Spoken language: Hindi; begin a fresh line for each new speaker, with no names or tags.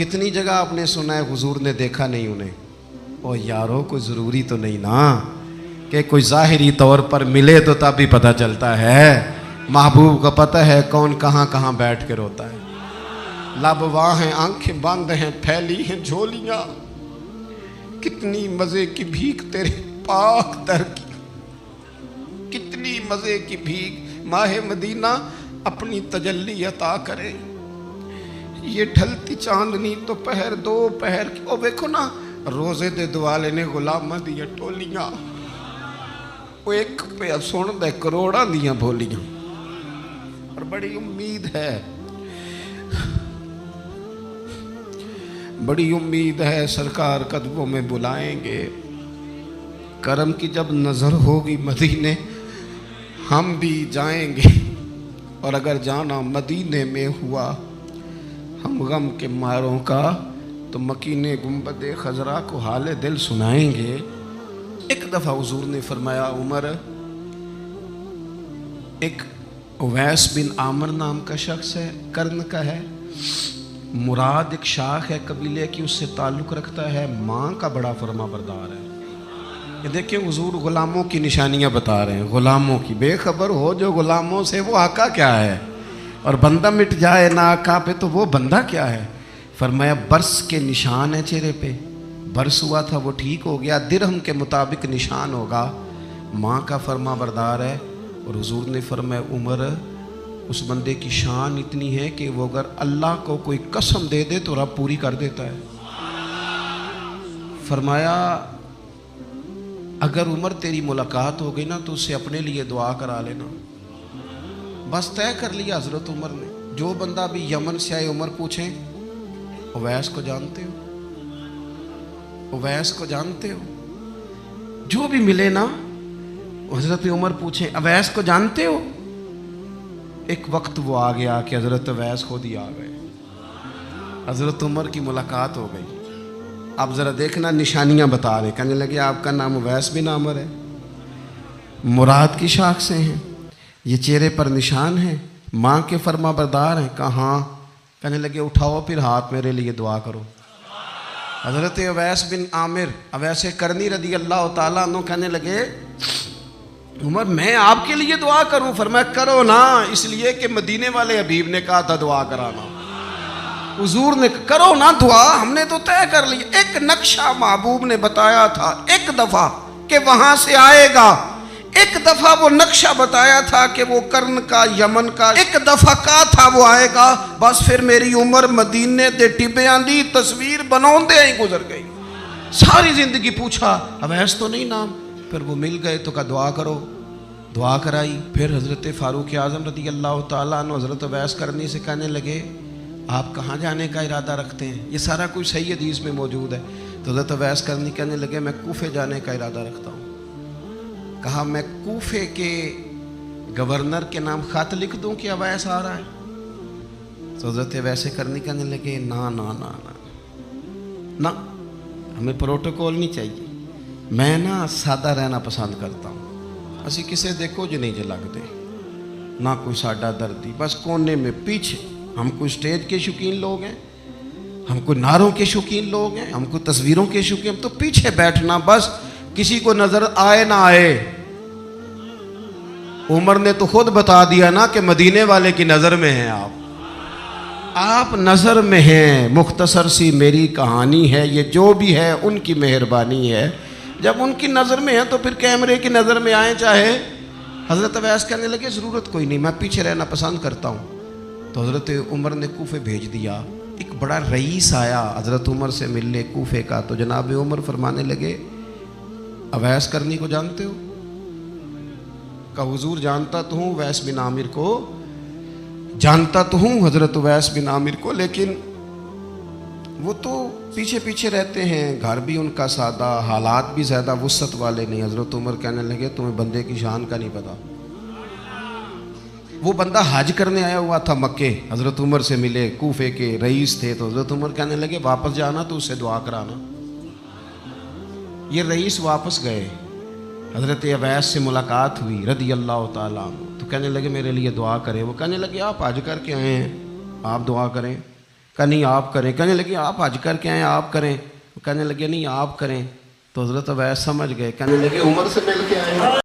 कितनी जगह आपने सुना है हुजूर ने देखा नहीं उन्हें। ओ यारो, कोई ज़रूरी तो नहीं ना कि कोई ज़ाहिरी तौर पर मिले तो तब भी पता चलता है। महबूब को पता है कौन कहाँ कहाँ बैठ के रोता है। लब वहाँ हैं, आंखें बंद हैं, फैली हैं झोलियाँ, कितनी मज़े की भीख तेरे पाक दर की, कितनी मज़े की भीख। माहे मदीना अपनी तजल्ली अता करे। ये ढलती चांदनी तो पहर दो पहर की। ओ देखो ना, रोजे दे दुआले ने गुलामा दिया टोलियां, वो एक पे सुन दे करोड़ां दियां बोलियां। और बड़ी उम्मीद है, बड़ी उम्मीद है सरकार कदमों में बुलाएंगे। करम की जब नज़र होगी मदीने हम भी जाएंगे। और अगर जाना मदीने में हुआ हम गम के मारों का, तो मकीने गुंबदे खजरा को हाले दिल सुनाएंगे। एक दफ़ा हुजूर ने फरमाया, उमर, एक उवैस बिन आमिर नाम का शख्स है, कर्न का है, मुराद एक शाख है कबीले की, उससे ताल्लुक़ रखता है, माँ का बड़ा फरमा बरदार है। ये देखिए हुजूर ग़ुलामों की निशानियाँ बता रहे हैं, ग़ुलामों की। बेखबर हो जो ग़ुलामों से, वो आका क्या है। और बंदा मिट जाए ना आका पे तो वो बंदा क्या है। फरमाया बरस के निशान है चेहरे पे, बरस हुआ था वो ठीक हो गया, दिरहम के मुताबिक निशान होगा, माँ का फरमा बरदार है। और हुजूर ने फरमाया, उमर, उस बंदे की शान इतनी है कि वो अगर अल्लाह को कोई कसम दे दे तो रब पूरी कर देता है। फरमाया अगर उमर तेरी मुलाकात हो गई ना तो उससे अपने लिए दुआ करा लेना। बस तय कर लिया हजरत उमर ने। जो बंदा भी यमन से आए, उमर पूछें उवैस को जानते हो, उवैस को जानते हो, जो भी मिले ना हजरत उमर पूछें अवैस को जानते हो। एक वक्त वो आ गया कि हजरत अवैस खुद ही आ गए, हजरत उमर की मुलाकात हो गई। आप ज़रा देखना, निशानियाँ बता रहे, कहने लगे आपका नाम उवैस बिन आमिर है, मुराद की शाख से हैं, ये चेहरे पर निशान है, माँ के फरमा बरदार हैं। कहाँ? कहने लगे उठाओ फिर हाथ, मेरे लिए दुआ करो। हजरत उवैस बिन आमिर, अवैस करनी रदी अल्लाह ताला अन्हु कहने लगे उमर मैं आपके लिए दुआ करूं? फरमाया करो ना, इसलिए कि मदीने वाले हबीब ने कहा था दुआ कराना। हुजूर ने करो ना दुआ, हमने तो तय कर लिया। एक नक्शा महबूब ने बताया था एक दफा कि वहां से आएगा, एक दफा वो नक्शा बताया था कि वो कर्न का, यमन का, एक दफा कहा था वो आएगा। बस फिर मेरी उम्र मदीने दे टिब्बियां दी तस्वीर बनाते ही गुजर गई। सारी जिंदगी पूछा अवैस तो नहीं नाम, फिर वो मिल गए तो कहा दुआ करो, दुआ कराई। फिर हजरत फारूक आजम रदी अल्लाह ताला अन्हु हजरत अवैस करनी से कहने लगे आप कहाँ जाने का इरादा रखते हैं? ये सारा कुछ सही हदीस में मौजूद है। तो हजरत अवैस करनी कहने लगे मैं कूफे जाने का इरादा रखता हूँ। कहा मैं कूफे के गवर्नर के नाम खत लिख दूँ कि अवैस आ रहा है? तो हजरत वैसे करनी कहने लगे ना ना ना ना ना, हमें प्रोटोकॉल नहीं चाहिए, मैं ना सादा रहना पसंद करता हूँ। असी किसे देखो जो नहीं जो लगते, ना कोई साडा दर्दी, बस कोने में पीछे। हम कोई स्टेज के शौकीन लोग हैं, हम कोई नारों के शौकीन लोग हैं, हम कोई तस्वीरों के शौकीन, तो पीछे बैठना बस, किसी को नजर आए ना आए। उमर ने तो खुद बता दिया ना कि मदीने वाले की नजर में हैं आप नजर में हैं। मुख्तसर सी मेरी कहानी है, ये जो भी है उनकी मेहरबानी है। जब उनकी नज़र में है तो फिर कैमरे की नज़र में आए चाहे। हज़रत अवैस कहने लगे ज़रूरत कोई नहीं, मैं पीछे रहना पसंद करता हूँ। तो हज़रत उमर ने कूफे भेज दिया। एक बड़ा रईस आया हज़रत उमर से मिलने कूफे का। तो जनाब उमर फरमाने लगे अवैस करनी को जानते हो? का हुजूर जानता तो हूँ, उवैस बिन आमिर को जानता तो हूँ, हज़रत उवैस बिन आमिर को, लेकिन वो तो पीछे पीछे रहते हैं, घर भी उनका सादा, हालात भी ज़्यादा वुसअत वाले नहीं। हज़रत उमर कहने लगे तुम्हें बंदे की शान का नहीं पता। वो बंदा हज करने आया हुआ था मक्के, हज़रत उमर से मिले, कूफे के रईस थे। तो हज़रत उमर कहने लगे वापस जाना तो उससे दुआ कराना। ये रईस वापस गए, हज़रत अवैस से मुलाकात हुई रदी अल्लाह ताला। तो कहने लगे मेरे लिए दुआ करें। वो कहने लगे आप हज करके आए हैं, आप दुआ करें। कहा नहीं आप करें। कहने लगे आप हज करके आए आप करें। कहने लगे नहीं आप करें। तो हज़रत अवैस समझ गए, कहने लगे उमर से मिल के आए।